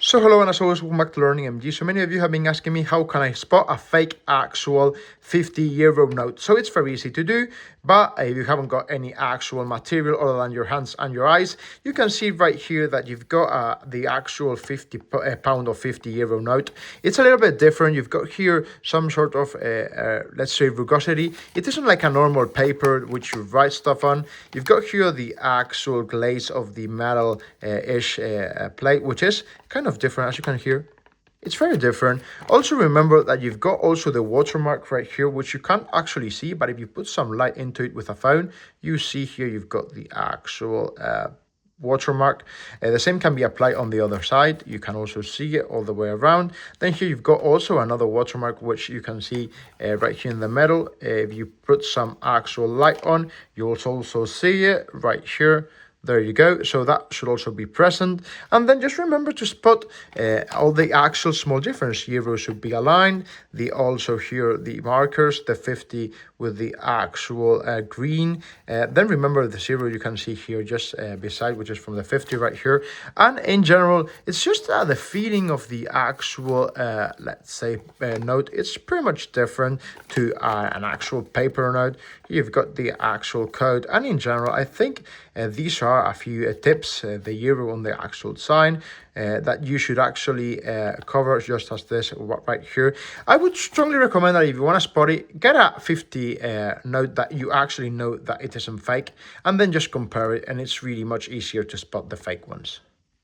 So hello and as always, welcome back to Learning MG. So many of you have been asking me how can I spot a fake actual 50 euro note. So it's very easy to do, but if you haven't got any actual material other than your hands and your eyes, you can see right here that you've got the actual 50 pound or 50 euro note. It's a little bit different. You've got here some sort of, let's say, rugosity. It isn't like a normal paper which you write stuff on. You've got here the actual glaze of the metal-ish plate, which is kind of different, as you can hear. It's very different. Also remember that you've got also the watermark right here, which you can't actually see, but if you put some light into it with a phone, you see here you've got the actual watermark. The same can be applied on the other side. You can also see it all the way around. Then here you've got also another watermark, which you can see right here in the middle. If you put some actual light on, you'll also see it right here. There you go. So that should also be present. And then just remember to spot all the actual small difference. Euro should be aligned. Also here, the markers, the 50 with the actual green. Then remember the 0 you can see here just beside, which is from the 50 right here. And in general, it's just the feeling of the actual, let's say, note. It's pretty much different to an actual paper note. You've got the actual code. And in general, I think these are a few tips, the euro on the actual sign, that you should actually cover, just as this right here. I would strongly recommend that if you want to spot it, get a 50 note that you actually know that it isn't fake, and then just compare it, and it's really much easier to spot the fake ones.